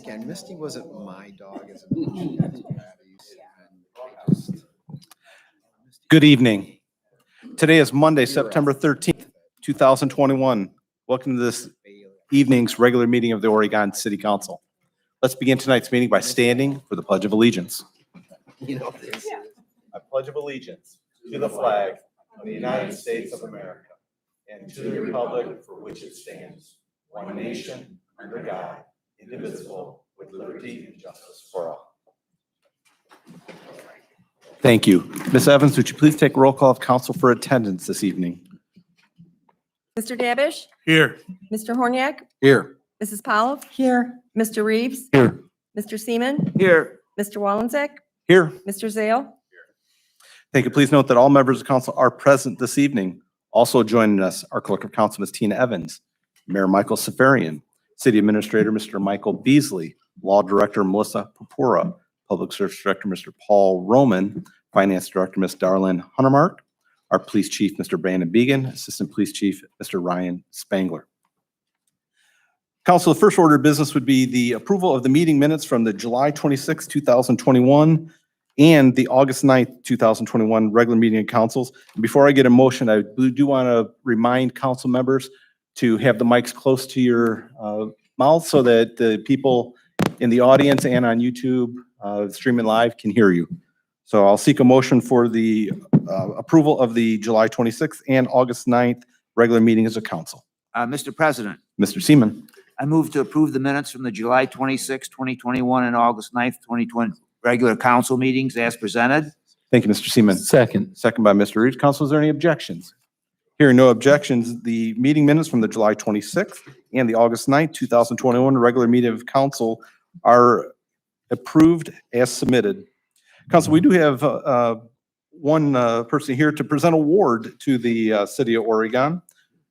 again, Misty wasn't my dog as a dog. That's Patty's. And I just- Good evening. Today is Monday, September 13th, 2021. Welcome to this evening's regular meeting of the Oregon City Council. Let's begin tonight's meeting by standing for the Pledge of Allegiance. You know this. I pledge of allegiance to the flag of the United States of America and to the republic for which it stands, one nation, under God, indivisible, with liberty and justice for all. Thank you. Ms. Evans, would you please take a roll call of council for attendance this evening? Mr. Davish? Here. Mr. Horniak? Here. Mrs. Powell? Here. Mr. Reeves? Here. Mr. Seaman? Here. Mr. Wallenzeck? Here. Mr. Zale? Thank you. Please note that all members of council are present this evening. Also joining us, our clerk of council, Ms. Tina Evans, Mayor Michael Safarian, City Administrator, Mr. Michael Beasley, Law Director, Melissa Purpura, Public Service Director, Mr. Paul Roman, Finance Director, Ms. Darlene Huntermark, our Police Chief, Mr. Brandon Began, Assistant Police Chief, Mr. Ryan Spangler. Council, the first order of business would be the approval of the meeting minutes from the July 26, 2021 and the August 9th, 2021 regular meeting of councils. Before I get a motion, I do want to remind council members to have the mics close to your mouth so that the people in the audience and on YouTube streaming live can hear you. So I'll seek a motion for the approval of the July 26th and August 9th regular meetings of council. Mr. President, Mr. Seaman. I move to approve the minutes from the July 26, 2021 and August 9th, 2020 regular council meetings as presented. Thank you, Mr. Seaman. Second. Second by Mr. Reeves. Council, is there any objections? Hearing no objections, the meeting minutes from the July 26th and the August 9th, 2021 regular meeting of council are approved as submitted. Council, we do have one person here to present an award to the city of Oregon.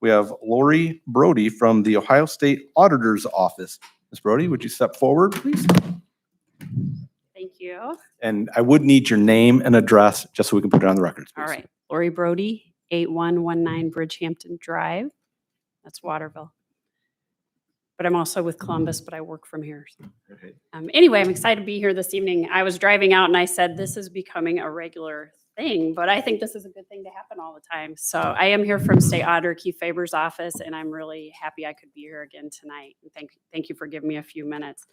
We have Lori Brody from the Ohio State Auditor's Office. Ms. Brody, would you step forward, please? Thank you. And I would need your name and address just so we can put it on the records. All right. Lori Brody, 8119 Bridgehampton Drive. That's Waterville. But I'm also with Columbus, but I work from here. So. Anyway, I'm excited to be here this evening. I was driving out and I said, this is becoming a regular thing, but I think this is a good thing to happen all the time. So I am here from State Auditor Keith Faber's office, and I'm really happy I could be here again tonight. And thank you for giving me a few minutes.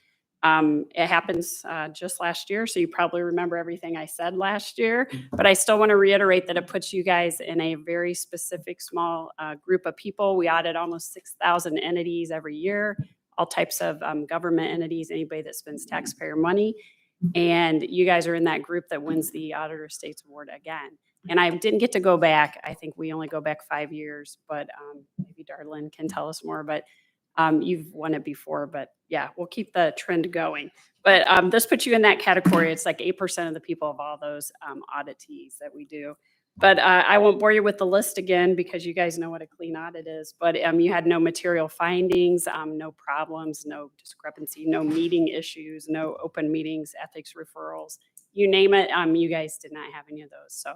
It happens just last year, so you probably remember everything I said last year, but I still want to reiterate that it puts you guys in a very specific small group of people. We audit almost 6,000 entities every year, all types of government entities, anybody that spends taxpayer money. And you guys are in that group that wins the Auditor States Award again. And I didn't get to go back. I think we only go back 5 years, but maybe Darlene can tell us more, but you've won it before, but yeah, we'll keep the trend going. But this puts you in that category. It's like 8% of the people of all those auditees that we do. But I won't bore you with the list again because you guys know what a clean audit is. But you had no material findings, no problems, no discrepancy, no meeting issues, no open meetings, ethics referrals, you name it. You guys did not have any of those. So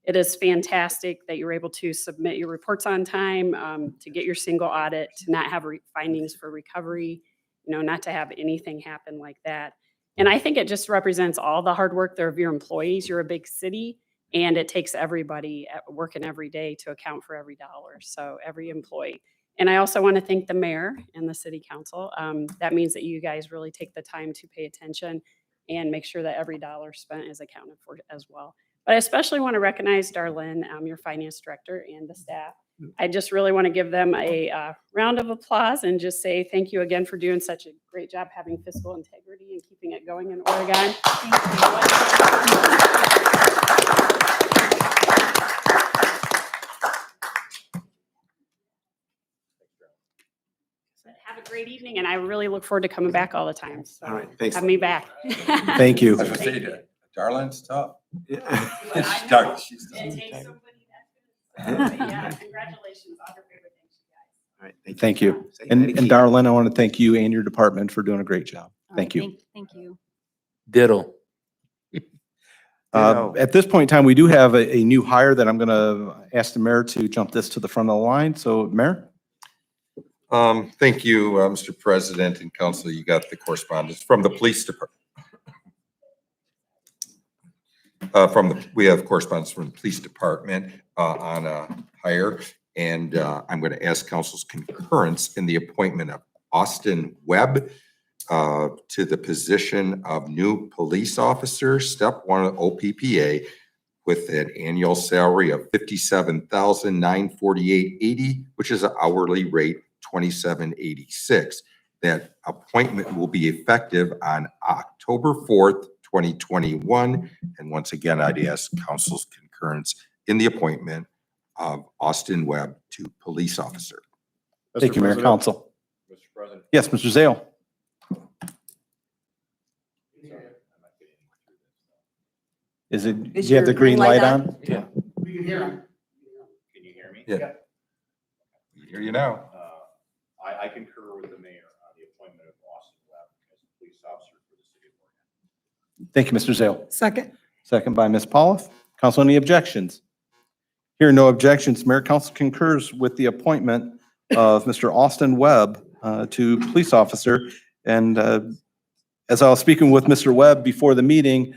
it is fantastic that you're able to submit your reports on time, to get your single audit, to not have findings for recovery, not to have anything happen like that. And I think it just represents all the hard work there of your employees. You're a big city, and it takes everybody working every day to account for every dollar. So every employee. And I also want to thank the mayor and the city council. That means that you guys really take the time to pay attention and make sure that every dollar spent is accounted for as well. But I especially want to recognize Darlene, your finance director, and the staff. I just really want to give them a round of applause and just say thank you again for doing such a great job having fiscal integrity and keeping it going in Oregon. Have a great evening, and I really look forward to coming back all the time. So All right, thanks. have me back. Thank you. I was gonna say that Darlene's tough. It She's tough. takes somebody that's good. Yeah, congratulations on your favorite things, you guys. All right, thank you. And Darlene, I want to thank you and your department for doing a great job. Thank you. Thank you. Diddle. At this point in time, we do have a new hire that I'm going to ask the mayor to jump this to the front of the line. So Mayor? Thank you, Mr. President and Council. You got the correspondence from the police department. We have correspondence from the police department on a hire, and I'm going to ask council's concurrence in the appointment of Austin Webb to the position of new police officer, step 1 of OPPA, with an annual salary of $57,948.80, which is an hourly rate $27.86. That appointment will be effective on October 4th, 2021. And once again, I'd ask council's concurrence in the appointment of Austin Webb to police officer. Thank you, Mayor. Council. Mr. President. Yes, Mr. Zale. Do you have the green light on? Yeah. We can hear him. Can you hear me? Yeah. We hear you now. I concur with the mayor on the appointment of Austin Webb as a police officer for the city of Oregon. Thank you, Mr. Zale. Second. Second by Ms. Pauloff. Council, any objections? Hearing no objections, Mayor, Council concurs with the appointment of Mr. Austin Webb to police officer. And as I was speaking with Mr. Webb before the meeting,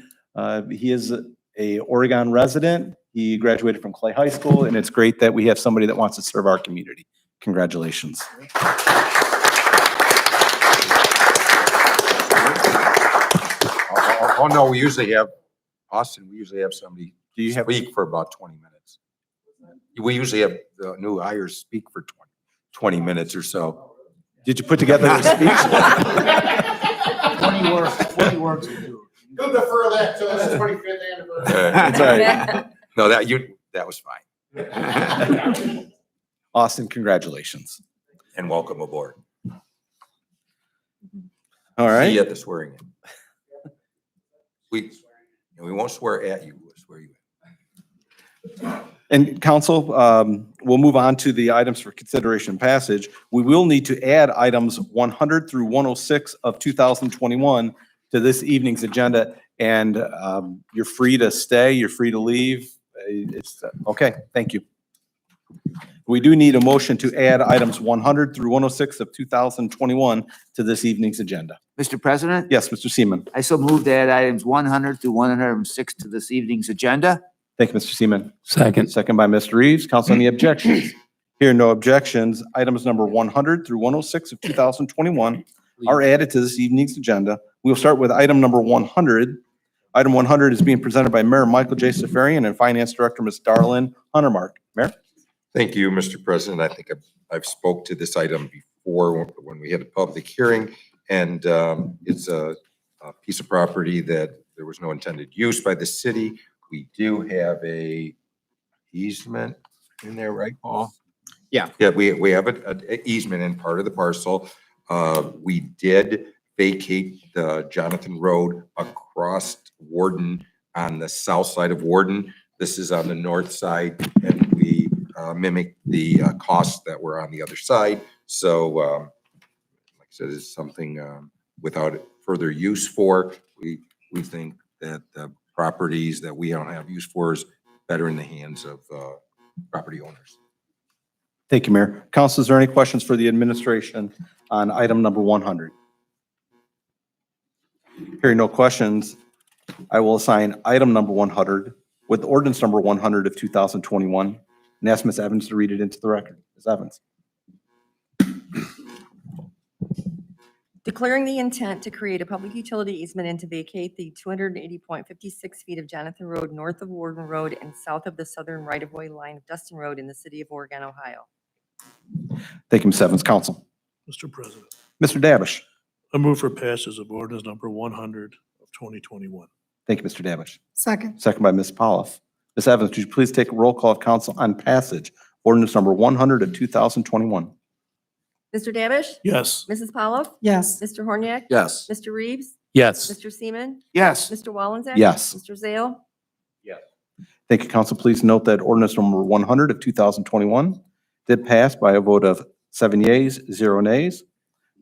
he is a Oregon resident. He graduated from Clay High School, and it's great that we have somebody that wants to serve our community. Congratulations. Oh, no, we usually have, Austin, we usually have somebody Do you have, speak for about 20 minutes. We usually have the new hires speak for 20 minutes or so. did you put together a speech? 20 words will do. Go defer that till his 25th anniversary. That's all right. No, that was fine. Austin, congratulations. And welcome aboard. All See right. you at the swearing in. We won't swear at you, we'll swear you in. And council, we'll move on to the items for consideration passage. We will need to add items 100 through 106 of 2021 to this evening's agenda. And you're free to stay, you're free to leave. It's okay, thank you. We do need a motion to add items 100 through 106 of 2021 to this evening's agenda. Mr. President, Yes, Mr. Seaman. I so move to add items 100 through 106 to this evening's agenda. Thank you, Mr. Seaman. Second. Second by Mr. Reeves. Council, any objections? Hearing no objections, items number 100 through 106 of 2021 are added to this evening's agenda. We'll start with item number 100. Item 100 is being presented by Mayor Michael J. Safarian and Finance Director Ms. Darlene Huntermark. Mayor? Thank you, Mr. President. I think I've spoke to this item before when we had a public hearing, and it's a piece of property that there was no intended use by the city. We do have a easement in there, right, Paul? Yeah. Yeah, we have an easement in part of the parcel. We did vacate the Jonathan Road across Warden on the south side of Warden. This is on the north side, and we mimic the costs that were on the other side. So, like I said, it's something without further use for. We think that the properties that we don't have use for is better in the hands of property owners. Thank you, Mayor. Council, is there any questions for the administration on item number 100? Hearing no questions, I will assign item number 100 with ordinance number 100 of 2021 and ask Ms. Evans to read it into the record. Ms. Evans. Declaring the intent to create a public utility easement and to vacate the 280.56 feet of Jonathan Road north of Warden Road and south of the southern right-of-way line of Dustin Road in the city of Oregon, Ohio. Thank you, Ms. Evans. Council. Mr. President, Mr. Davish. I move for passage of ordinance number 100 of 2021. Thank you, Mr. Davish. Second. Second by Ms. Pauloff. Ms. Evans, would you please take a roll call of council on passage ordinance number 100 of 2021? Mr. Davish? Yes. Mrs. Pauloff? Yes. Mr. Horniak? Yes. Mr. Reeves? Yes. Mr. Seaman? Yes. Mr. Wallenzek? Yes. Mr. Zale? Yes. Thank you, council. Please note that ordinance number 100 of 2021 did pass by a vote of 7 yeas, 0 nays.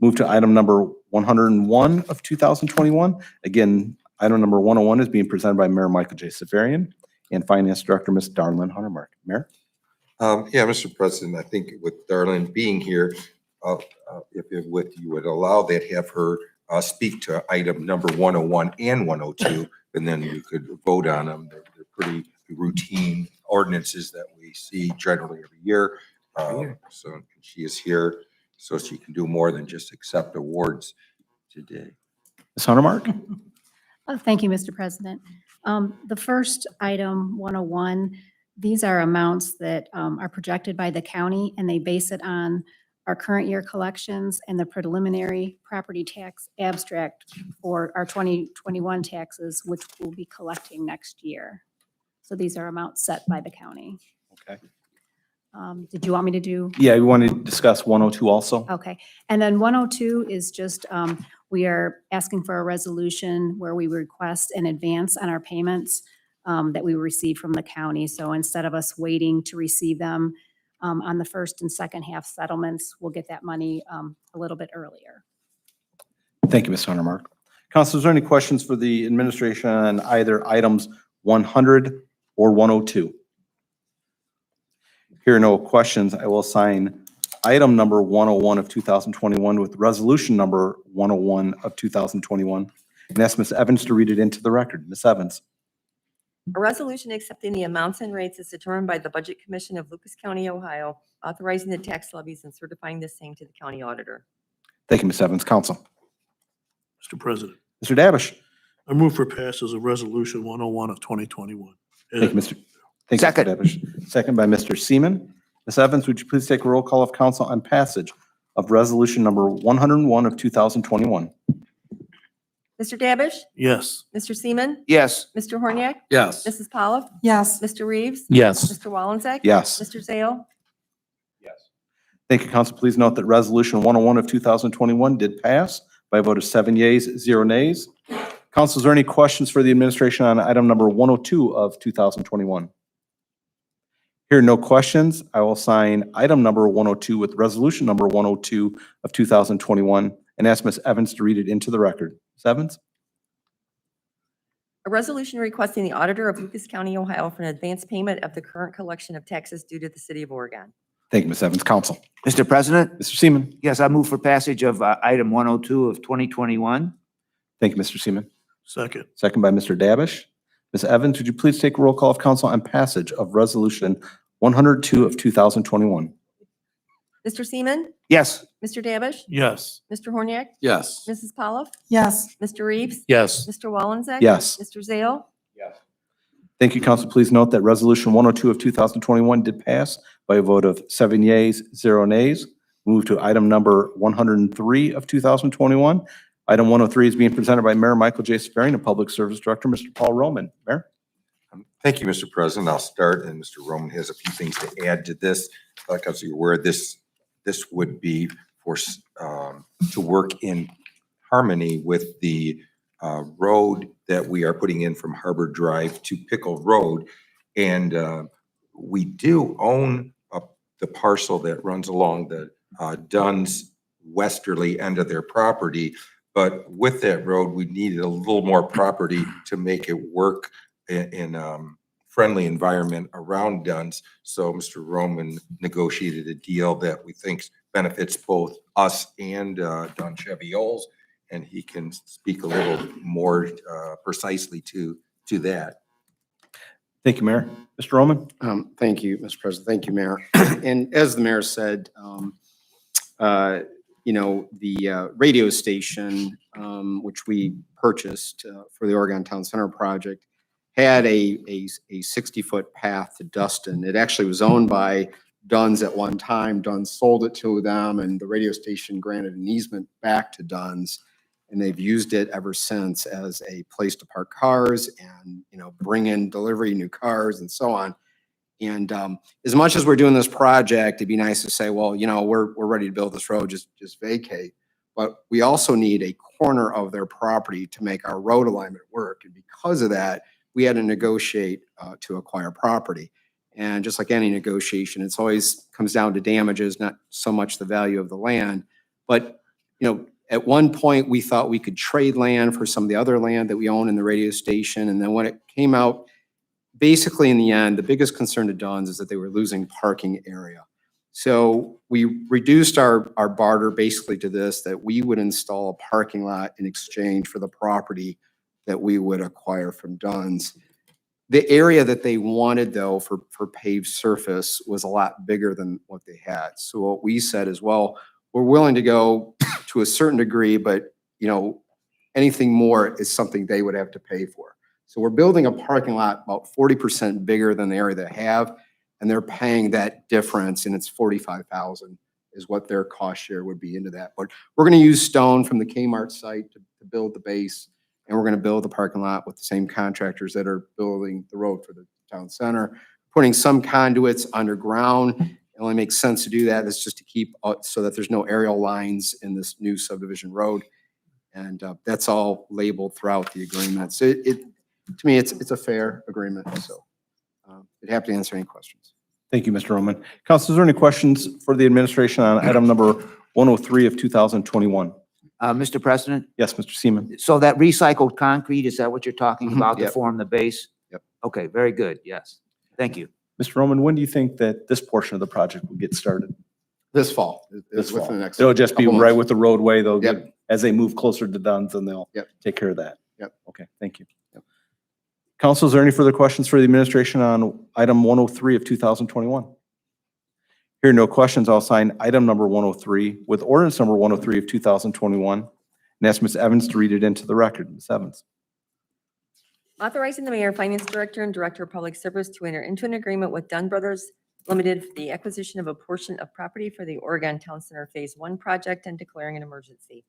Move to item number 101 of 2021. Again, item number 101 is being presented by Mayor Michael J. Safarian and Finance Director Ms. Darlene Huntermark. Mayor? Yeah, Mr. President, I think with Darlene being here, if you would allow that, have her speak to item number 101 and 102, and then you could vote on them. They're pretty routine ordinances that we see generally every year. So she is here so she can do more than just accept awards today. Ms. Huntermark? Thank you, Mr. President. The first item, 101, these are amounts that are projected by the county, and they base it on our current year collections and the preliminary property tax abstract for our 2021 taxes, which we'll be collecting next year. So these are amounts set by the county. Okay. Did you want me to do? Yeah, we want to discuss 102 also. Okay, and then 102 is just, we are asking for a resolution where we request an advance on our payments that we receive from the county. So instead of us waiting to receive them on the first and second half settlements, we'll get that money a little bit earlier. Thank you, Ms. Huntermark. Council, is there any questions for the administration on either items 100 or 102? Here are no questions. I will assign item number 101 of 2021 with resolution number 101 of 2021 and ask Ms. Evans to read it into the record. Ms. Evans. A resolution accepting the amounts and rates as determined by the Budget Commission of Lucas County, Ohio, authorizing the tax levies and certifying the same to the county auditor. Thank you, Ms. Evans. Council. Mr. President, Mr. Davish. I move for passage of resolution 101 of 2021. Thank you, Mr. Thank you, Mr. Second. Davish. Second by Mr. Seaman. Ms. Evans, would you please take a roll call of council on passage of resolution number 101 of 2021? Mr. Davish? Yes. Mr. Seaman? Yes. Mr. Horniak? Yes. Mrs. Polliff? Yes. Mr. Reeves? Yes. Mr. Wallenzeck? Yes. Mr. Zale? Yes. Thank you, council. Please note that resolution 101 of 2021 did pass by a vote of 7 yeas, 0 nays. Council, is there any questions for the administration on item number 102 of 2021? Here are no questions. I will sign item number 102 with resolution number 102 of 2021 and ask Ms. Evans to read it into the record. Ms. Evans? A resolution requesting the auditor of Lucas County, Ohio for an advance payment of the current collection of taxes due to the city of Oregon. Thank you, Ms. Evans. Council. Mr. President, Mr. Seaman? yes, I move for passage of item 102 of 2021. Thank you, Mr. Seaman. Second. Second by Mr. Davish. Ms. Evans, would you please take a roll call of council on passage of resolution 102 of 2021? Mr. Seaman? Yes. Mr. Davish? Yes. Mr. Horniak? Yes. Mrs. Polliff? Yes. Mr. Reeves? Yes. Mr. Wallenzeck? Yes. Mr. Zale? Yes. Thank you, council. Please note that resolution 102 of 2021 did pass by a vote of 7 yeas, 0 nays. Move to item number 103 of 2021. Item 103 is being presented by Mayor Michael J. Sperring and Public Service Director, Mr. Paul Roman. Mayor? Thank you, Mr. President. I'll start, and Mr. Roman has a few things to add to this. Like as you're aware, this would be for to work in harmony with the road that we are putting in from Harbor Drive to Pickle Road. And we do own the parcel that runs along the Dunn's westerly end of their property. But with that road, we needed a little more property to make it work in friendly environment around Dunn's. So Mr. Roman negotiated a deal that we think benefits both us and Dunn Chevy Oles, and he can speak a little more precisely to that. Thank you, Mayor. Mr. Roman? Thank you, Mr. President. Thank you, Mayor. And as the mayor said, you know, the radio station, which we purchased for the Oregon Town Center project, had a 60-foot path to Dustin. It actually was owned by Dunn's at one time. Dunn's sold it to them, and the radio station granted an easement back to Dunn's, and they've used it ever since as a place to park cars and, you know, bring in delivery new cars and so on. And as much as we're doing this project, it'd be nice to say, well, you know, we're ready to build this road, just vacate. But we also need a corner of their property to make our road alignment work. And because of that, we had to negotiate to acquire property. And just like any negotiation, it's always comes down to damages, not so much the value of the land. But, you know, at one point we thought we could trade land for some of the other land that we own in the radio station. And then when it came out, basically in the end, the biggest concern to Dunn's is that they were losing parking area. So we reduced our barter basically to this, that we would install a parking lot in exchange for the property that we would acquire from Dunn's. The area that they wanted though for paved surface was a lot bigger than what they had. So what we said is, well, we're willing to go to a certain degree, but anything more is something they would have to pay for. So we're building a parking lot about 40% bigger than the area they have, and they're paying that difference, and it's 45,000 is what their cost share would be into that. But we're gonna use stone from the Kmart site to build the base, and we're gonna build the parking lot with the same contractors that are building the road for the town center, putting some conduits underground. It only makes sense to do that. It's just to keep so that there's no aerial lines in this new subdivision road. And that's all labeled throughout the agreement. So to me, it's a fair agreement. So I'd happy to answer any questions. Thank you, Mr. Roman. Council, is there any questions for the administration on item number 103 of 2021? Mr. President, Yes, Mr. Seaman. so that recycled concrete, is that what you're talking Mhm, about to yep. form the base? Yep. Okay, very good. Yes. Thank you. Mr. Roman, when do you think that this portion of the project will get started? This fall. This within fall. the next It'll just be couple right months. with the roadway, though, Yep. as they move closer to Dunn's, and they'll Yep. take care of that. Yep. Okay, thank you. Yep. Council, is there any further questions for the administration on item 103 of 2021? Hearing no questions, I'll sign item number 103 with ordinance number 103 of 2021 and ask Ms. Evans to read it into the record. Ms. Evans. Authorizing the mayor, finance director, and director of public service to enter into an agreement with Dunn Brothers Limited for the acquisition of a portion of property for the Oregon Town Center Phase 1 project and declaring an emergency.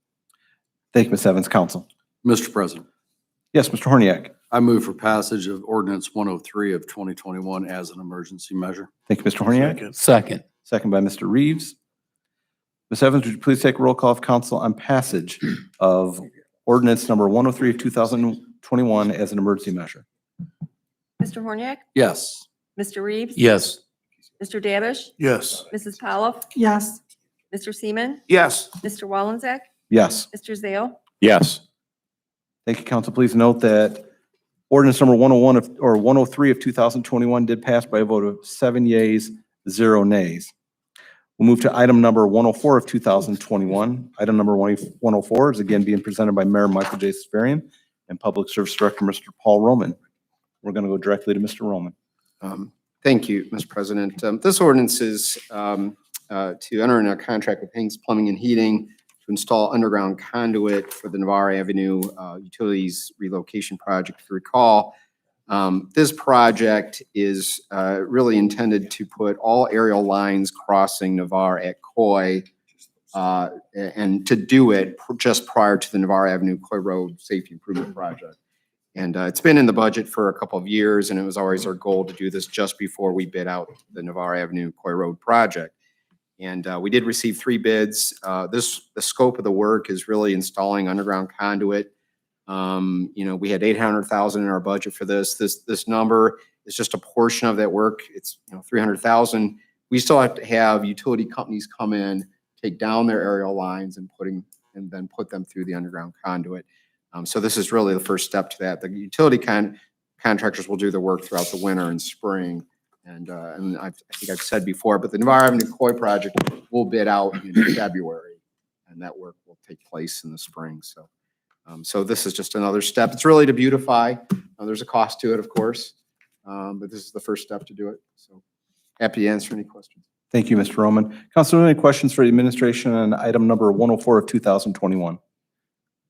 Thank you, Ms. Evans. Council. Mr. President, Yes, Mr. Horniak. I move for passage of ordinance 103 of 2021 as an emergency measure. Thank you, Mr. Horniak. Second. Second. Second by Mr. Reeves. Ms. Evans, would you please take a roll call of council on passage of ordinance number 103 of 2021 as an emergency measure? Mr. Horniak? Yes. Mr. Reeves? Yes. Mr. Davish? Yes. Mrs. Pawliff? Yes. Mr. Seaman? Yes. Mr. Wallenzek? Yes. Mr. Zale? Yes. Thank you, council. Please note that ordinance number 103 of 2021 did pass by a vote of 7 yeas, 0 nays. We'll move to item number 104 of 2021. Item number 104 is again being presented by Mayor Michael J. Safarian and Public Service Director, Mr. Paul Roman. We're going to go directly to Mr. Roman. Thank you, Mr. President. This ordinance is to enter in a contract with Hanks Plumbing and Heating to install underground conduit for the Navarre Avenue Utilities Relocation Project. If you recall, this project is really intended to put all aerial lines crossing Navarre at Coy and to do it just prior to the Navarre Avenue Coy Road Safety Improvement Project. And it's been in the budget for a couple of years, and it was always our goal to do this just before we bid out the Navarre Avenue Coy Road project. And we did receive 3 bids. The scope of the work is really installing underground conduit. We had 800,000 in our budget for this. This number is just a portion of that work. It's 300,000. We still have to have utility companies come in, take down their aerial lines and then put them through the underground conduit. So this is really the first step to that. The utility contractors will do the work throughout the winter and spring. And I think I've said before, but the Navarre Avenue Coy project will bid out in February, and that work will take place in the spring. So this is just another step. It's really to beautify. There's a cost to it, of course, but this is the first step to do it. So happy to answer any questions. Thank you, Mr. Roman. Council, any questions for the administration on item number 104 of 2021?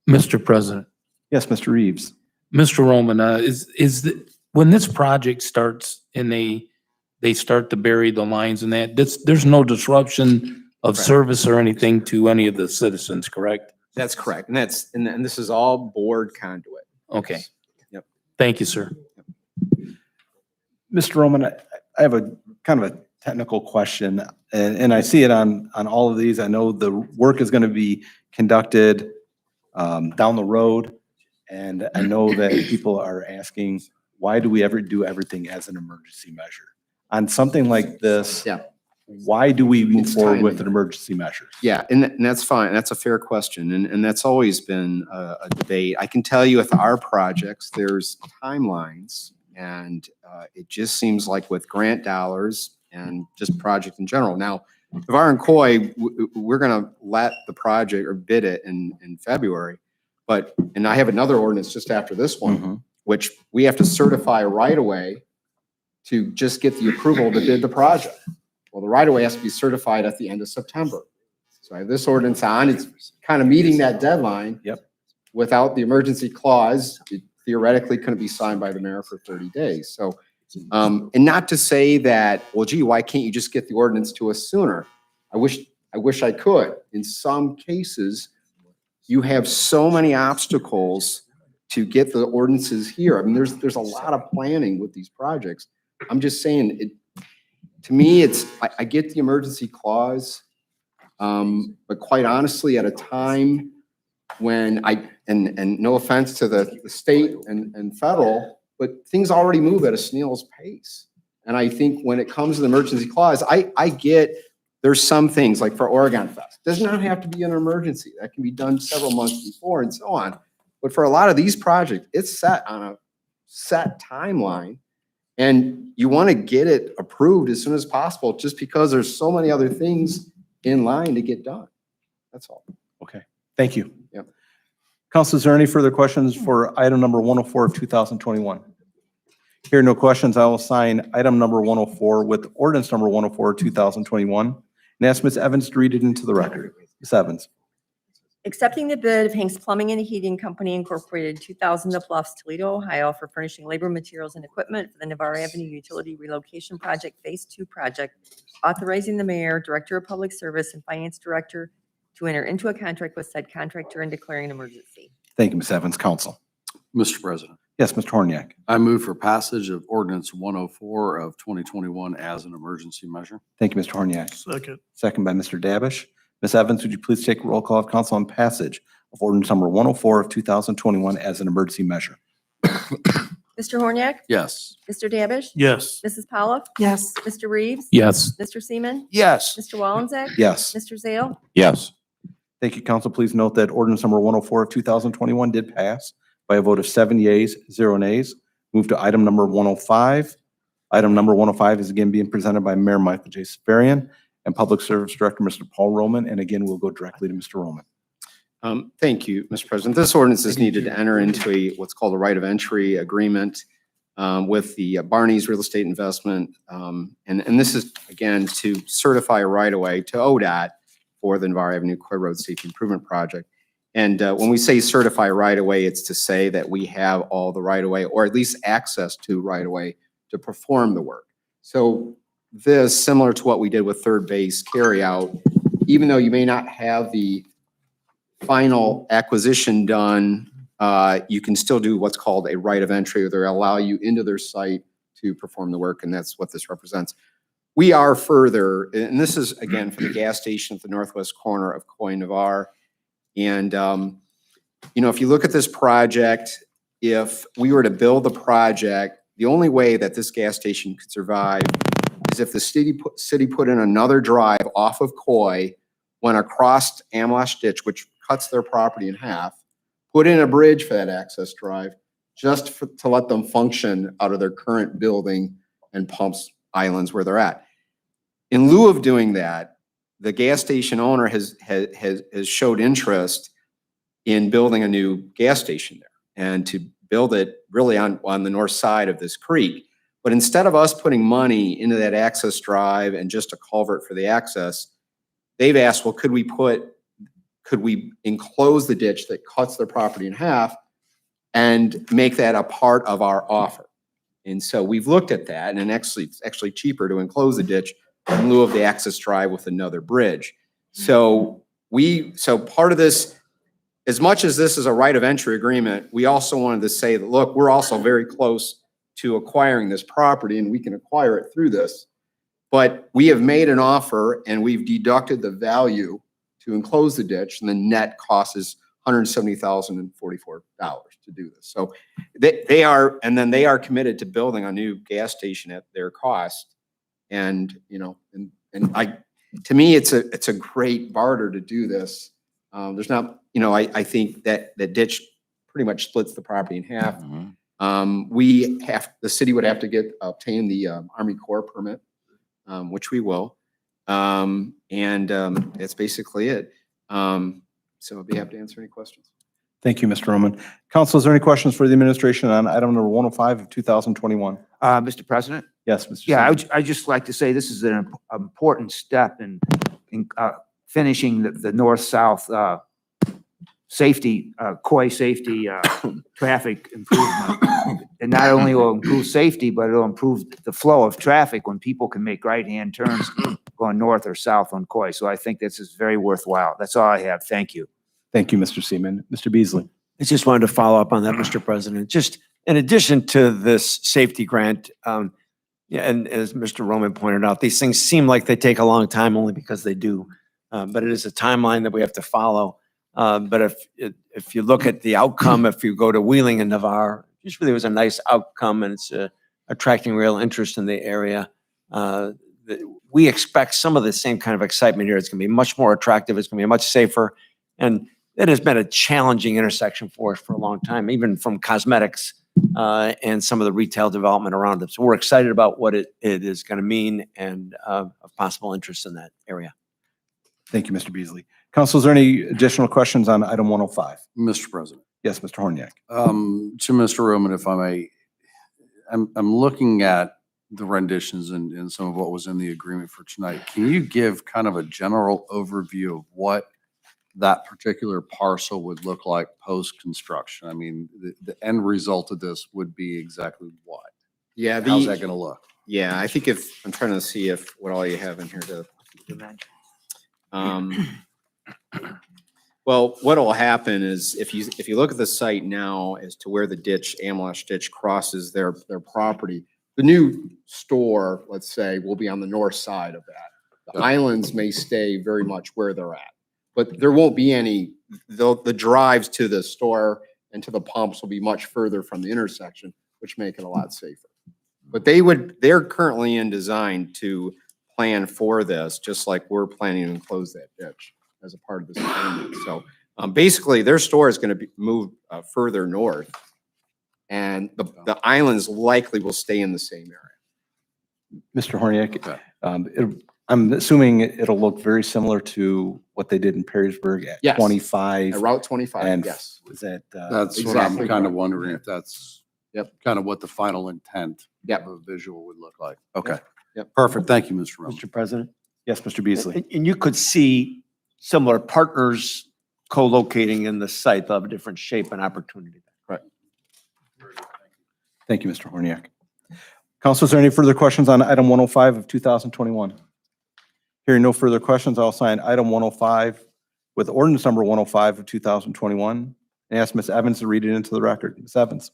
Mr. President, Yes, Mr. Reeves. Mr. Roman, when this project starts and they start to bury the lines and there's no disruption of Correct. service or anything to any of the citizens, correct? That's correct. And this is all bored conduit. Okay. Yep. Thank you, sir. Mr. Roman, I have a kind of a technical question, and I see it on all of these. I know the work is going to be conducted down the road, and I know that people are asking, why do we ever do everything as an emergency measure? On something like this, Yeah. why do we move It's forward with timing. an emergency measure? Yeah, and that's fine. That's a fair question. And that's always been a debate. I can tell you with our projects, there's timelines. And it just seems like with grant dollars and just project in general. Now, Navarre and Coy, we're gonna let the project or bid it in February. But, and I have another ordinance just after this one, which we have to certify right away to just get the approval to bid the project. Well, the right of way has to be certified at the end of September. So I have this ordinance on, it's kind of meeting that deadline. Yep. Without the emergency clause, it theoretically couldn't be signed by the mayor for 30 days. So, and not to say that, well, gee, why can't you just get the ordinance to us sooner? I wish I could. In some cases, you have so many obstacles to get the ordinances here. I mean, there's a lot of planning with these projects. I'm just saying, to me, I get the emergency clause, but quite honestly, at a time when and no offense to the state and federal, but things already move at a snail's pace. And I think when it comes to the emergency clause, I get there's some things like for Oregon Fest, does not have to be an emergency. That can be done several months before and so on. But for a lot of these projects, it's set on a set timeline. And you want to get it approved as soon as possible, just because there's so many other things in line to get done. That's all. Okay, thank you. Yep. Council, is there any further questions for item number 104 of 2021? Hearing no questions, I will sign item number 104 with ordinance number 104 of 2021 and ask Ms. Evans to read it into the record. Ms. Evans. Accepting the bid of Hanks Plumbing and Heating Company Incorporated, 2000 The Bluffs, Toledo, Ohio, for furnishing labor, materials, and equipment for the Navarre Avenue Utility Relocation Project Phase 2 project, authorizing the mayor, director of public service, and finance director to enter into a contract with said contractor and declaring an emergency. Thank you, Ms. Evans. Council. Mr. President, Yes, Mr. Horniak. I move for passage of ordinance 104 of 2021 as an emergency measure. Thank you, Mr. Horniak. Second. Second by Mr. Dabish. Ms. Evans, would you please take a roll call of council on passage of ordinance number 104 of 2021 as an emergency measure? Mr. Horniak? Yes. Mr. Dabish? Yes. Mrs. Pollock? Yes. Mr. Reeves? Yes. Mr. Seaman? Yes. Mr. Wallenzak? Yes. Mr. Zale? Yes. Thank you, council. Please note that ordinance number 104 of 2021 did pass by a vote of 7 yeas, 0 nays. Move to item number 105. Item number 105 is again being presented by Mayor Michael J. Safarian and Public Service Director, Mr. Paul Roman. And again, we'll go directly to Mr. Roman. Thank you, Mr. President. This ordinance is needed to enter into what's called a right of entry agreement with the Barney's Real Estate Investment. And this is, again, to certify a right of way to ODOT for the Navarre Avenue Coy Road Safety Improvement Project. And when we say certify right of way, it's to say that we have all the right of way, or at least access to right of way to perform the work. So this, similar to what we did with third base carryout, even though you may not have the final acquisition done, you can still do what's called a right of entry, or they allow you into their site to perform the work, and that's what this represents. We are further, and this is again for the gas station at the northwest corner of Coy Navarre. And you know, if you look at this project, if we were to build the project, the only way that this gas station could survive is if the city put in another drive off of Coy, went across Amlash Ditch, which cuts their property in half, put in a bridge for that access drive, just to let them function out of their current building and pumps islands where they're at. In lieu of doing that, the gas station owner has showed interest in building a new gas station there, and to build it really on the north side of this creek. But instead of us putting money into that access drive and just a culvert for the access, they've asked, well, could we enclose the ditch that cuts their property in half and make that a part of our offer? And so we've looked at that, and actually it's actually cheaper to enclose the ditch in lieu of the access drive with another bridge. So part of this, as much as this is a right of entry agreement, we also wanted to say that, look, we're also very close to acquiring this property and we can acquire it through this. But we have made an offer and we've deducted the value to enclose the ditch, and the net cost is $170,044 to do this. So they are committed to building a new gas station at their cost. And, you know, to me, it's a great barter to do this. There's not, you know, I think that the ditch pretty much splits the property in half. The city would have to obtain the Army Corps permit, which we will. That's basically it. So I'll be happy to answer any questions. Thank you, Mr. Roman. Council, is there any questions for the administration on item number 105 of 2021? Mr. President? Yes, Mr. Yeah, Seaman. I'd just like to say this is an important step in finishing the north-south safety, Coy safety traffic improvement. And not only will it improve safety, but it'll improve the flow of traffic when people can make right-hand turns going north or south on Coy. So I think this is very worthwhile. That's all I have. Thank you. Thank you, Mr. Seaman. Mr. Beasley. I just wanted to follow up on that, Mr. President. Just in addition to this safety grant, yeah, and as Mr. Roman pointed out, these things seem like they take a long time only because they do. But it is a timeline that we have to follow. But if you look at the outcome, if you go to Wheeling and Navarre, usually there was a nice outcome and it's attracting real interest in the area. We expect some of the same kind of excitement here. It's going to be much more attractive. It's going to be much safer. And it has been a challenging intersection for us for a long time, even from cosmetics and some of the retail development around it. So we're excited about what it is going to mean and of possible interest in that area. Thank you, Mr. Beasley. Council, is there any additional questions on item 105? Mr. President. Yes, Mr. Horniak. To Mr. Roman, if I may, I'm looking at the renditions and some of what was in the agreement for tonight. Can you give kind of a general overview of what that particular parcel would look like post-construction? I mean, the end result of this would be exactly what? Yeah. How's that going to look? Yeah, I think I'm trying to see what all you have in here to. Well, what will happen is if you look at the site now as to where the Amlash ditch crosses their property, the new store, let's say, will be on the north side of that. The islands may stay very much where they're at, but there won't be any, the drives to the store and to the pumps will be much further from the intersection, which make it a lot safer. But they're currently in design to plan for this, just like we're planning to enclose that ditch as a part of this agreement. So basically their store is going to be moved further north and the islands likely will stay in the same area. Mr. Horniak, I'm assuming it'll look very similar to what they did in Perrysburg at Yes. 25. At Route 25, And yes. was that? That's what I'm kind of wondering if that's kind of what the final intent of a visual would look like. Okay. Yep. Perfect. Thank you, Mr. Roman. Mr. President? Yes, Mr. Beasley. And you could see similar partners co-locating in the site. They'll have a different shape and opportunity. Right. Thank you, Mr. Horniak. Council, is there any further questions on item 105 of 2021? Hearing no further questions, I'll sign item 105 with ordinance number 105 of 2021 and ask Ms. Evans to read it into the record. Ms. Evans.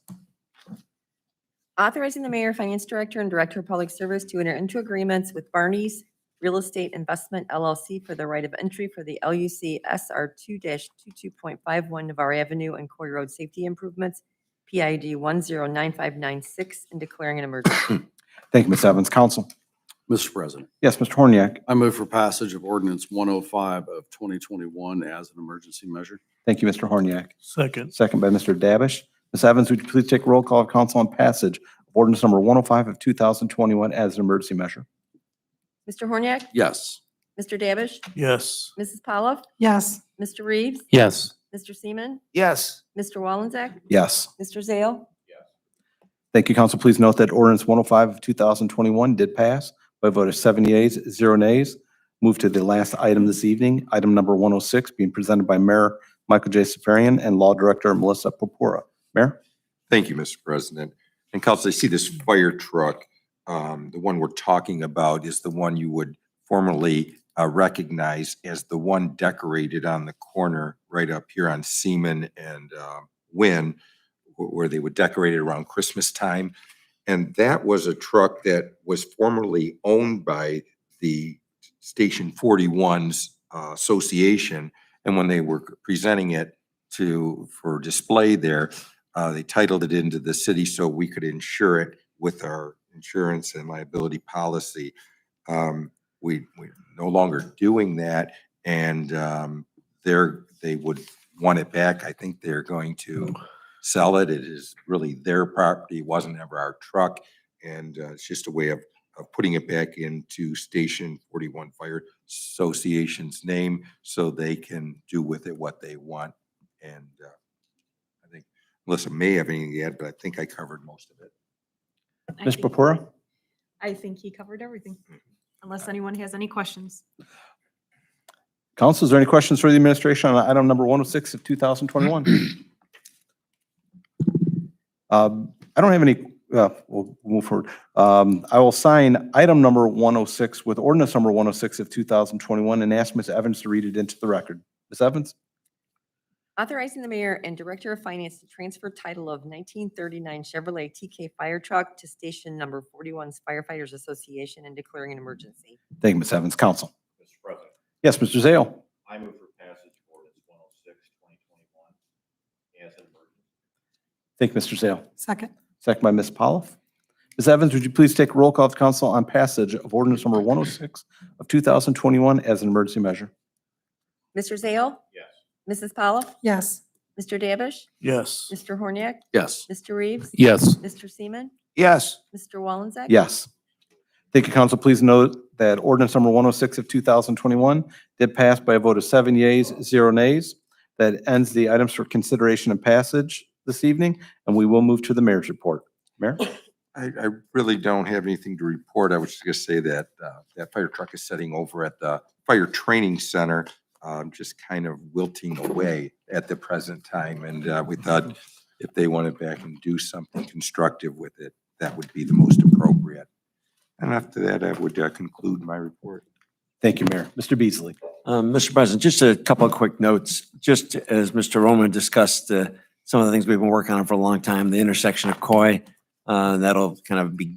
Authorizing the mayor, finance director, and director of public service to enter into agreements with Barney's Real Estate Investment LLC for the right of entry for the LUC SR 2-22.51 Navarre Avenue and Coy Road safety improvements, PID 109596, and declaring an emergency. Thank you, Ms. Evans. Council. Mr. President. Yes, Mr. Horniak. I move for passage of ordinance 105 of 2021 as an emergency measure. Thank you, Mr. Horniak. Second. Second by Mr. Davish. Ms. Evans, would you please take a roll call of council on passage of ordinance number 105 of 2021 as an emergency measure? Mr. Horniak? Yes. Mr. Davish? Yes. Mrs. Pavlov? Yes. Mr. Reeves? Yes. Mr. Seaman? Yes. Mr. Wallenzeck? Yes. Mr. Zale? Thank you, council. Please note that ordinance 105 of 2021 did pass by a vote of 7 yeas, 0 nays. Move to the last item this evening, item number 106, being presented by Mayor Michael J. Safarian and Law Director Melissa Popora. Mayor? Thank you, Mr. President. And council, I see this fire truck. The one we're talking about is the one you would formally recognize as the one decorated on the corner right up here on Seaman and Wynn, where they would decorate it around Christmas time. And that was a truck that was formerly owned by the Station 41's association. And when they were presenting it for display there, they titled it into the city so we could insure it with our insurance and liability policy. We're no longer doing that, and they would want it back. I think they're going to sell it. It is really their property. It wasn't ever our truck, and it's just a way of of putting it back into Station 41 Fire Association's name so they can do with it what they want. And I think Melissa may have anything to add, but I think I covered most of it. Ms. Purpura? I think he covered everything, unless anyone has any questions. Council, is there any questions for the administration on item number 106 of 2021? I don't have any, we'll move forward. I will sign item number 106 with ordinance number 106 of 2021 and ask Ms. Evans to read it into the record. Ms. Evans? Authorizing the mayor and director of finance to transfer title of 1939 Chevrolet TK fire truck to station number 41's Firefighters Association and declaring an emergency. Thank you, Ms. Evans. Council? Mr. President, Yes, Mr. Zale. I move for passage of ordinance 106, 2021 as an emergency. Thank you, Mr. Zale. Second. Second by Ms. Polliff. Ms. Evans, would you please take a roll call of council on passage of ordinance number 106 of 2021 as an emergency measure? Mr. Zale? Yes. Mrs. Polliff? Yes. Mr. Davish? Yes. Mr. Horniak? Yes. Mr. Reeves? Yes. Mr. Seaman? Yes. Mr. Wallenzek? Yes. Thank you, council. Please note that ordinance number 106 of 2021 did pass by a vote of 7 yeas, 0 nays. That ends the items for consideration and passage this evening, and we will move to the mayor's report. Mayor? I really don't have anything to report. I was just gonna say that that fire truck is sitting over at the Fire Training Center, just kind of wilting away at the present time. And we thought if they wanted back and do something constructive with it, that would be the most appropriate. And after that, I would conclude my report. Thank you, Mayor. Mr. Beasley? Mr. President, just a couple of quick notes. Just as Mr. Roman discussed, some of the things we've been working on for a long time, the intersection of Coy, that'll kind of be,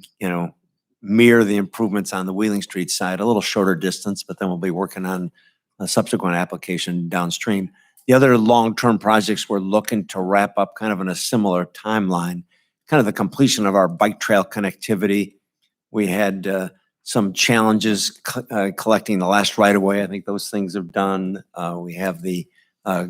mirror the improvements on the Wheeling Street side, a little shorter distance, but then we'll be working on a subsequent application downstream. The other long-term projects we're looking to wrap up kind of in a similar timeline, kind of the completion of our bike trail connectivity. We had some challenges collecting the last right-of-way. I think those things have done. We have the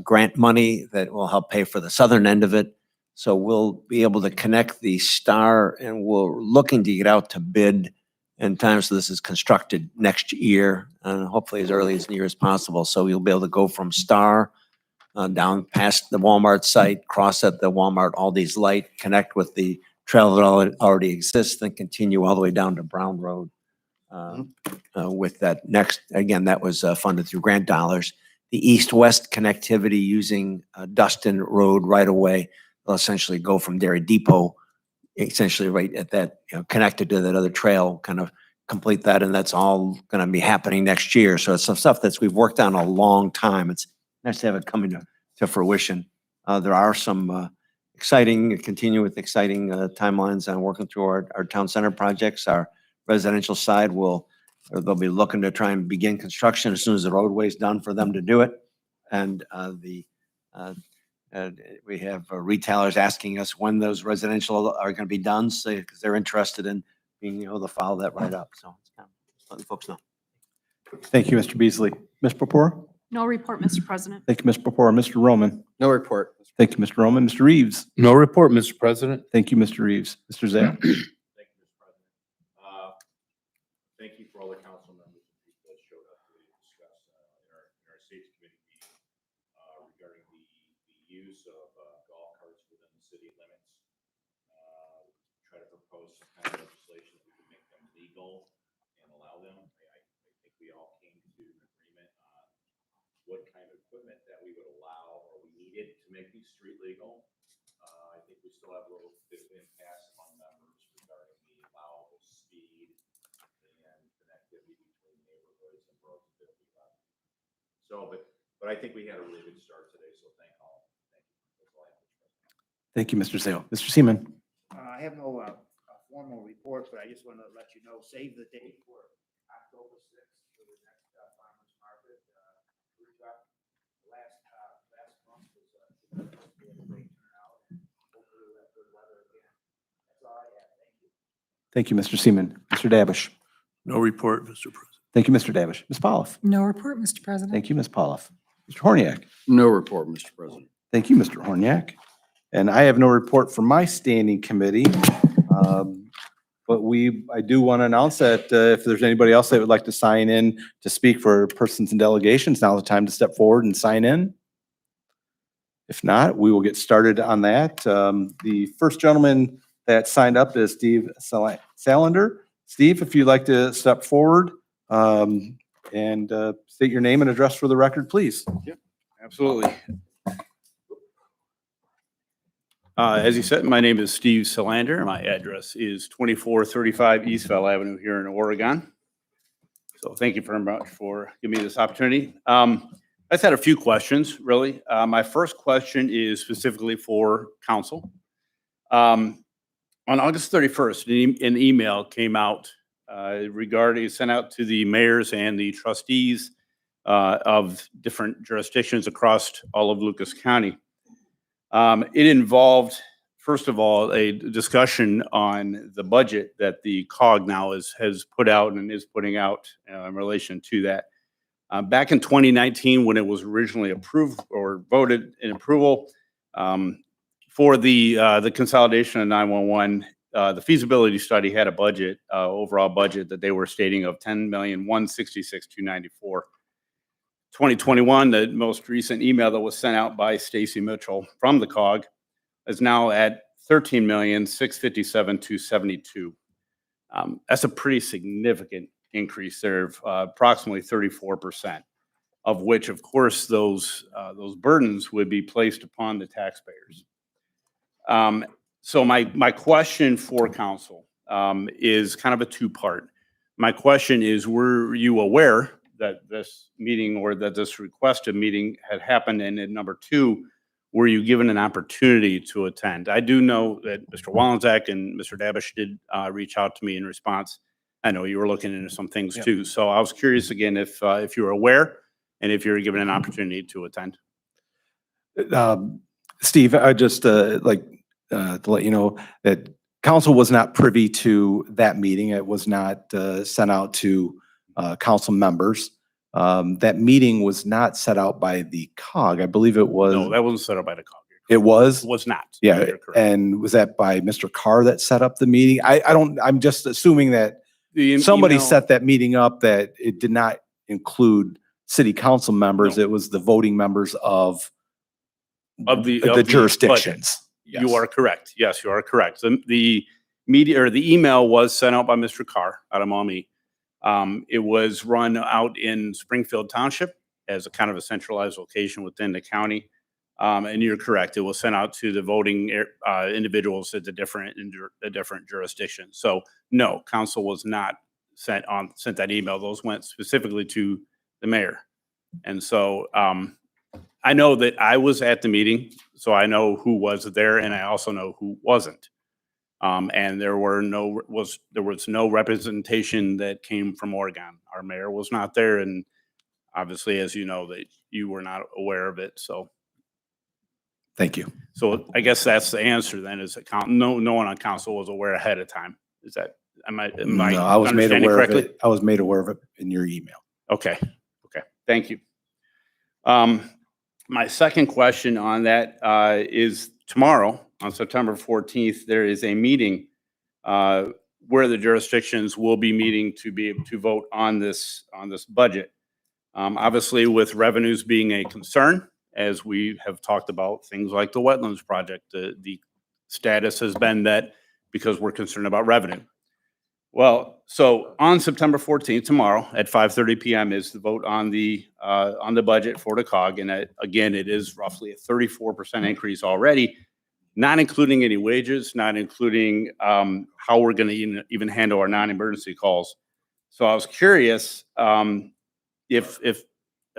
grant money that will help pay for the southern end of it. So we'll be able to connect the Star, and we're looking to get out to bid in time so this is constructed next year, and hopefully as early as near as possible. So you'll be able to go from Star down past the Walmart site, cross at the Walmart Aldi's Light, connect with the trail that already exists, then continue all the way down to Brown Road with that next, again, that was funded through grant dollars. The east-west connectivity using Dustin Road right away will essentially go from Dairy Depot, essentially right at that, connected to that other trail, kind of complete that, and that's all going to be happening next year. So it's some stuff that we've worked on a long time. It's nice to have it coming to fruition. There are some continue with exciting timelines on working through our town center projects. Our residential side they'll be looking to try and begin construction as soon as the roadway's done for them to do it. And we have retailers asking us when those residential are going to be done, so because they're interested in being able to follow that right up. So just letting folks know. Thank you, Mr. Beasley. Ms. Purpura? No report, Mr. President. Thank you, Ms. Purpura. Mr. Roman? No report. Thank you, Mr. Roman. Mr. Reeves? No report, Mr. President. Thank you, Mr. Reeves. Mr. Zale? Thank you, Mr. President. Thank you for all the council members that showed up to discuss in our safety committee meeting regarding the use of golf carts within the city limits. Try to propose some kind of legislation that we can make them legal and allow them. I think we all came to an agreement on what kind of equipment that we would allow or we needed to make these street legal. I think we still have a little bit of impasse among members regarding the allowable speed and connectivity between neighborhoods and roads that we have. So, but I think we had a really good start today, so thank all. Thank you. That's all I have, Mr. President. Thank you, Mr. Zale. Mr. Seaman? I have no formal report, but I just want to let you know, save the date for October 6th for the next farmer's market. Food truck. Last month was a great turnout, and hopefully we'll have good weather again. That's all I have. Thank you. Thank you, Mr. Seaman. Mr. Davish? No report, Mr. President. Thank you, Mr. Davish. Ms. Polliff? No report, Mr. President. Thank you, Ms. Polliff. Mr. Horniak? No report, Mr. President. Thank you, Mr. Horniak. And I have no report from my standing committee. But I do want to announce that if there's anybody else that would like to sign in to speak for persons and delegations, now's the time to step forward and sign in. If not, we will get started on that. The first gentleman that signed up is Steve Salander. Steve, if you'd like to step forward and state your name and address for the record, please. Absolutely. As you said, my name is Steve Salander. My address is 2435 Eastville Avenue here in Oregon. So thank you very much for giving me this opportunity. I just had a few questions, really. My first question is specifically for council. On August 31st, an email came out sent out to the mayors and the trustees of different jurisdictions across all of Lucas County. It involved, first of all, a discussion on the budget that the COG now has put out and is putting out in relation to that. Back in 2019, when it was originally approved or voted in approval for the consolidation of 911, the feasibility study had a budget, overall budget that they were stating of $10,166,294. 2021, the most recent email that was sent out by Stacy Mitchell from the COG is now at $13,657,272. That's a pretty significant increase there of approximately 34%, of which, of course, those burdens would be placed upon the taxpayers. So my question for council is kind of a two-part. My question is, were you aware that this meeting or that this requested meeting had happened? And then number two, were you given an opportunity to attend? I do know that Mr. Wallenczak and Mr. Dabish did reach out to me in response. I know you were looking into some things too. So I was curious again if you were aware and if you were given an opportunity to attend. Steve, I just like to let you know that council was not privy to that meeting. It was not sent out to council members. That meeting was not set out by the COG. I believe it was. No, that wasn't set up by the COG. It was? Was not. Yeah. You're correct. And was that by Mr. Carr that set up the meeting? I'm just assuming that somebody email- set that meeting up, that it did not include city council members. No. It was the voting members of the jurisdictions. budget. You are correct. Yes, you are correct. The media or the email was sent out by Mr. Carr out of Maumee. It was run out in Springfield Township as a kind of a centralized location within the county. And you're correct. It was sent out to the voting individuals at the different jurisdictions. So no, council was not sent that email. Those went specifically to the mayor. And so I know that I was at the meeting, so I know who was there, and I also know who wasn't. And there was no representation that came from Oregon. Our mayor was not there, and obviously, as you know, that you were not aware of it. So, Thank you. so I guess that's the answer. Then is that no one on council was aware ahead of time. Is that am I No, I was made understanding aware of correctly? it. I was made aware of it in your email. Okay. Thank you. My second question on that is tomorrow on September 14th, there is a meeting where the jurisdictions will be meeting to be able to vote on this budget. Obviously, with revenues being a concern, as we have talked about things like the wetlands project, the status has been that because we're concerned about revenue. Well, so on September 14th, tomorrow at 5:30 p.m. is the vote on the budget for the COG, and again, it is roughly a 34% increase already, not including any wages, not including how we're going to even handle our non-emergency calls. So I was curious if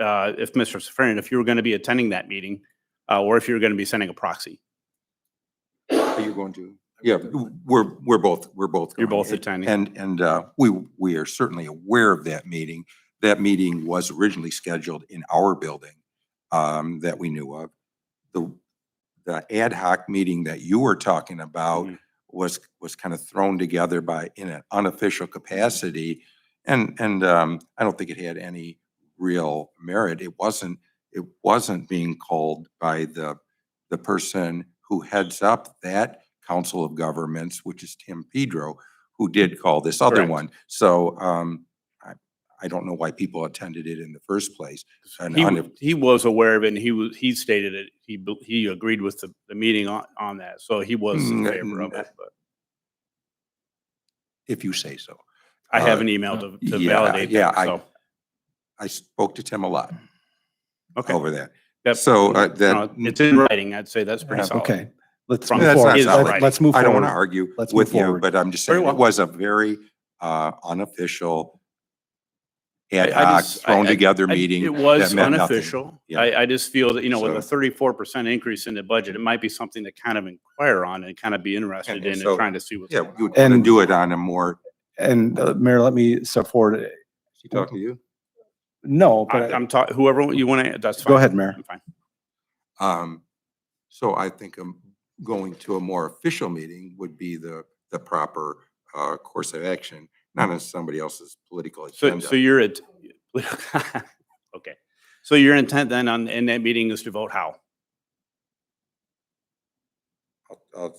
Mr. Safarian, if you were going to be attending that meeting, or if you were going to be sending a proxy. Are you going to? Yeah, we're both. You're going. both attending. And we are certainly aware of that meeting. That meeting was originally scheduled in our building that we knew of. The ad hoc meeting that you were talking about was kind of thrown together in an unofficial capacity, and I don't think it had any real merit. It wasn't being called by the person who heads up that Council of Governments, which is Tim Pedro, who did call this other Correct. one. So, I don't know why people attended it in the first place. And He was aware of it and he stated it. He agreed with the meeting on that. So he was in favor of it, but if you say so. I have an email to validate that, so. I spoke to Tim a lot Okay. over that. Yep. So, No, that. it's in writing. I'd say that's pretty solid. Okay, let's From- move That's not forward. solid. Let's move I don't want forward. to argue Let's with move you, forward. but I'm just Very saying well. it was a very unofficial, ad I hoc, just- thrown I- together I- meeting. It was that meant nothing. unofficial. Yeah. I just feel that, with So- a 34% increase in the budget, it might be something to kind of inquire on and kind of be interested And in and so- trying to see what's Yeah, going you on. would want to And- do it on a more, And Mayor, let me step forward. is he talking to you? No, but I'm talking, whoever you want to, that's fine. Go ahead, Mayor. I'm fine. So I think going to a more official meeting would be the proper course of action, not on somebody else's political So agenda. you're at, okay. So your intent then in that meeting is to vote how? I'll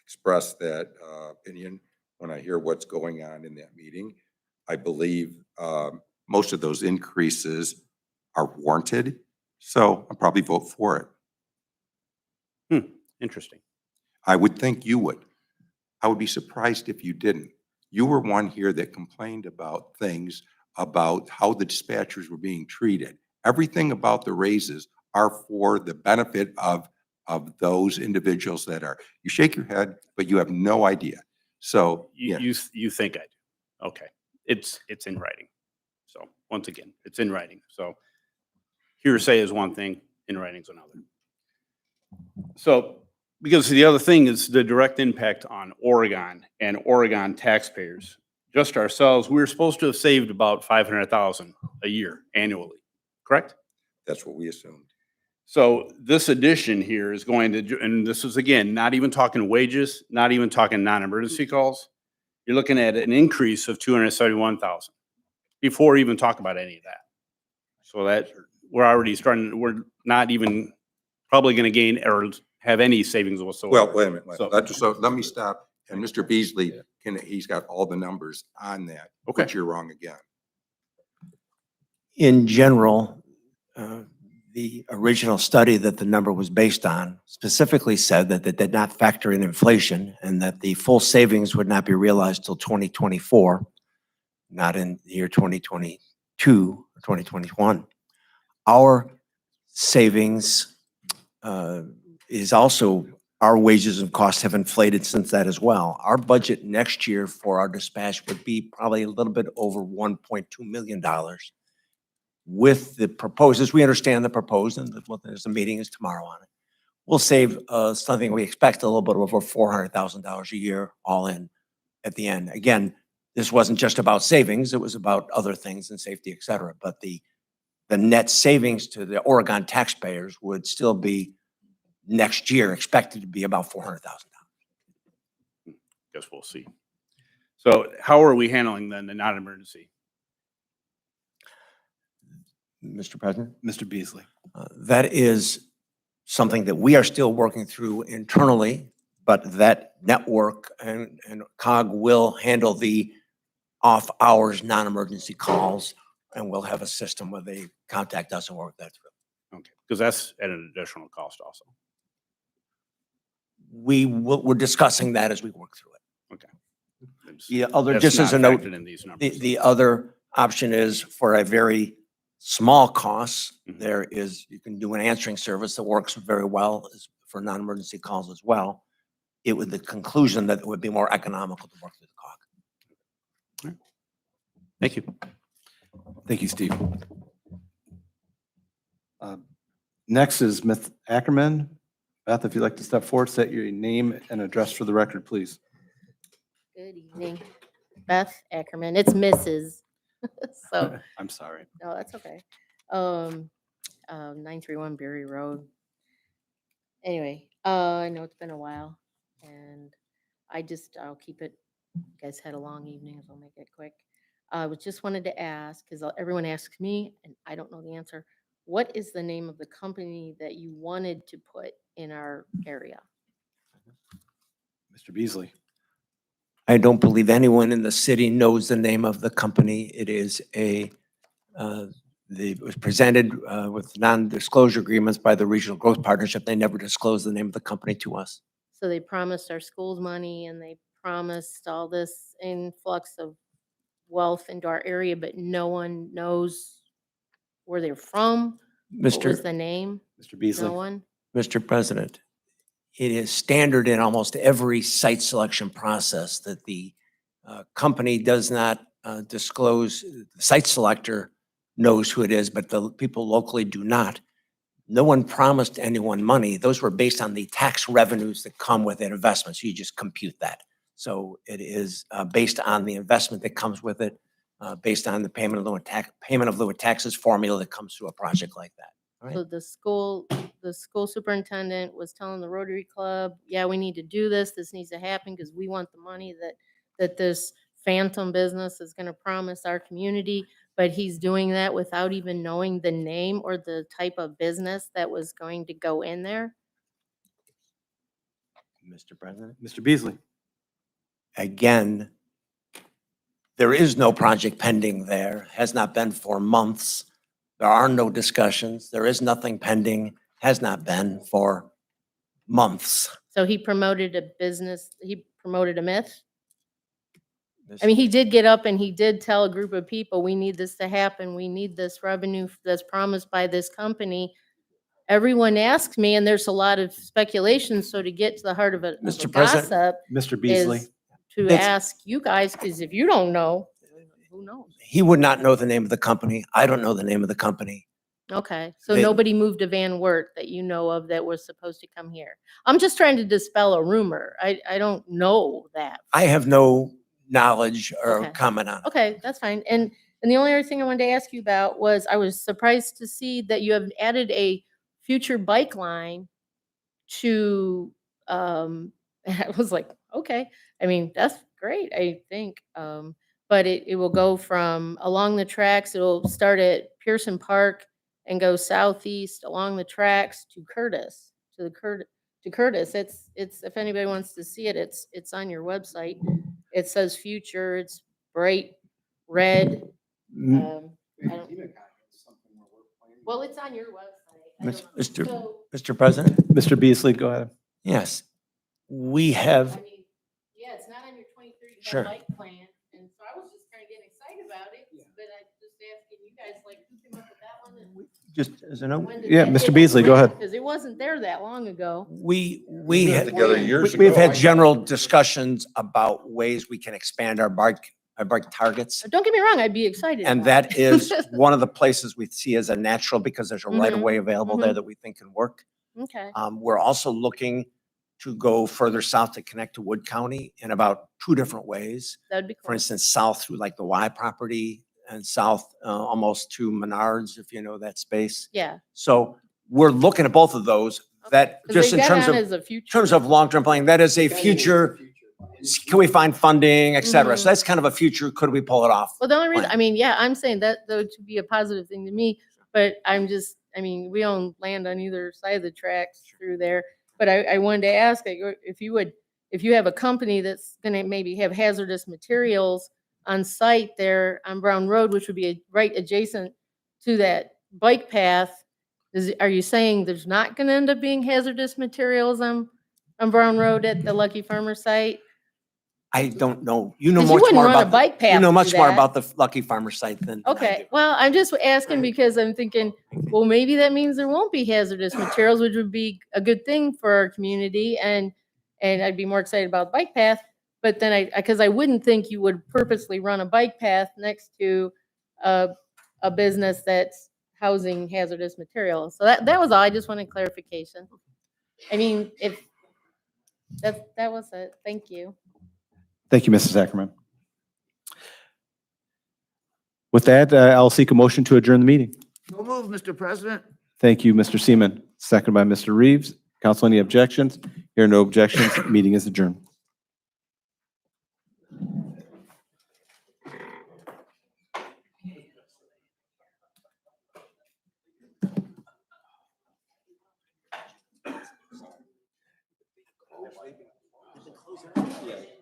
express that opinion when I hear what's going on in that meeting. I believe most of those increases are warranted, so I'll probably vote for it. Interesting. I would think you would. I would be surprised if you didn't. You were one here that complained about things about how the dispatchers were being treated. Everything about the raises are for the benefit of those individuals that are. You shake your head, but you have no idea. So, yeah. You think I do. Okay. It's in writing. So once again, it's in writing. So hearsay is one thing, in writing is another. So, because the other thing is the direct impact on Oregon and Oregon taxpayers. Just ourselves, we were supposed to have saved about 500,000 a year annually, correct? That's what we assumed. So this addition here is going to, and this is again, not even talking wages, not even talking non-emergency calls. You're looking at an increase of 271,000 before even talk about any of that. So that we're already starting, we're not even probably going to gain or have any savings whatsoever. Well, wait a minute. So- So let me stop. And Mr. Beasley, he's got all the numbers on that. Okay. But you're wrong again. In general, the original study that the number was based on specifically said that it did not factor in inflation and that the full savings would not be realized till 2024, not in the year 2022 or 2021. Our savings is also, our wages and costs have inflated since that as well. Our budget next year for our dispatch would be probably a little bit over $1.2 million. With the proposals, we understand the proposed, and there's a meeting is tomorrow on it. We'll save something we expect a little bit over $400,000 a year, all in at the end. Again, this wasn't just about savings; it was about other things and safety, et cetera. But the net savings to the Oregon taxpayers would still be next year expected to be about $400,000. Guess we'll see. So how are we handling then the non-emergency? Mr. President? Mr. Beasley. That is something that we are still working through internally, but that network and COG will handle the off-hours, non-emergency calls, and we'll have a system where they contact us and work that through. Okay, because that's at an additional cost also. We're discussing that as we work through it. Okay. The other, That's just as a not note, factored in these numbers. the other option is for a very small cost, Mhm. there is, you can do an answering service that works very well for non-emergency calls as well. It would, the conclusion that it would be more economical to work through the COG. Thank you. Thank you, Steve. Next is Ms. Ackerman. Beth, if you'd like to step forward, set your name and address for the record, please. Good evening. Beth Ackerman. It's Mrs. So, I'm sorry. no, that's okay. 931 Berry Road. Anyway, I know it's been a while and I'll keep it, you guys had a long evening, so I'll make it quick. I was just wanted to ask, because everyone asks me and I don't know the answer. What is the name of the company that you wanted to put in our area? Mr. Beasley. I don't believe anyone in the city knows the name of the company. It is it was presented with non-disclosure agreements by the Regional Growth Partnership. They never disclosed the name of the company to us. So they promised our schools money and they promised all this influx of wealth into our area, but no one knows where they're from. What was the name? Mr. Beasley. No one? Mr. President, it is standard in almost every site selection process that the company does not disclose, the site selector knows who it is, but the people locally do not. No one promised anyone money. Those were based on the tax revenues that come with that investment. So you just compute that. So it is based on the investment that comes with it, based on the payment of lieu of taxes formula that comes through a project like that. Right. So the school superintendent was telling the Rotary Club, yeah, we need to do this. This needs to happen because we want the money that this phantom business is going to promise our community. But he's doing that without even knowing the name or the type of business that was going to go in there. Mr. President? Mr. Beasley. Again, there is no project pending there, has not been for months. There are no discussions. There is nothing pending, has not been for months. So he promoted a business, he promoted a myth. I mean, he did get up and he did tell a group of people, we need this to happen. We need this revenue that's promised by this company. Everyone asks me, and there's a lot of speculation. So to get to the heart of a Mr. President, gossip Mr. Beasley. is to It's- ask you guys, because if you don't know, who knows? He would not know the name of the company. I don't know the name of the company. Okay, so They- nobody moved a Van Wert that you know of that was supposed to come here. I'm just trying to dispel a rumor. I don't know that. I have no knowledge or Okay. comment on it. Okay, that's fine. And the only other thing I wanted to ask you about was I was surprised to see that you have added a future bike line to, I was like, okay, I mean, that's great, I think. But it will go from along the tracks, it'll start at Pearson Park and go southeast along the tracks to Curtis, to Curtis. It's, if anybody wants to see it, it's on your website. It says future, it's bright red. I don't- Well, it's on your website. I don't know. Mr. So, Mr. President? Mr. Beasley, go ahead. Yes. We have, I mean, yeah, it's not on your 23 Sure. bike plan, and so I was just kind of getting excited about it, but I just asking you guys, like, who came up with that one? And just as a note, when did Yeah, that Mr. get Beasley, go ahead. Because it wasn't there that long ago. we put it had- together years we've ago. had general discussions about ways we can expand our bike targets. Don't get me wrong, I'd be excited. And about that it. is one of the places we see as a natural because there's a right of way available there mhm. that we think can work. Okay, We're also looking to go further south to connect to Wood County in about 2 different ways. that'd be For cool. instance, south through like the Y property and south almost to Menards, if you know that space. Yeah. So we're looking at both of those. That 'Cause just they've in got terms on of, as a future. long-term planning, that is a future, can we find funding, et cetera. So that's kind of a future, could we pull it off? Well, the only reason, plan. I mean, yeah, I'm saying that though to be a positive thing to me, but I'm just, I mean, we own land on either side of the tracks through there. But I wanted to ask, like, if you have a company that's gonna maybe have hazardous materials on site there on Brown Road, which would be right adjacent to that bike path, are you saying there's not gonna end up being hazardous materials on Brown Road at the Lucky Farmer site? I don't know. You know 'Cause you much wouldn't more run a about, bike you path know through much more that. about the Lucky Farmer site than I Okay, do. well, I'm just asking because I'm thinking, well, maybe that means there won't be hazardous materials, which would be a good thing for our community and I'd be more excited about the bike path. But then because I wouldn't think you would purposely run a bike path next to a business that's housing hazardous materials. So that was all. I just wanted clarification. I mean, if that was it. Thank you. Thank you, Mrs. Ackerman. With that, I'll seek a motion to adjourn the meeting. So move, Mr. President. Thank you, Mr. Seaman. Second by Mr. Reeves. Council, any objections? Here are no objections. Meeting is adjourned. Yeah.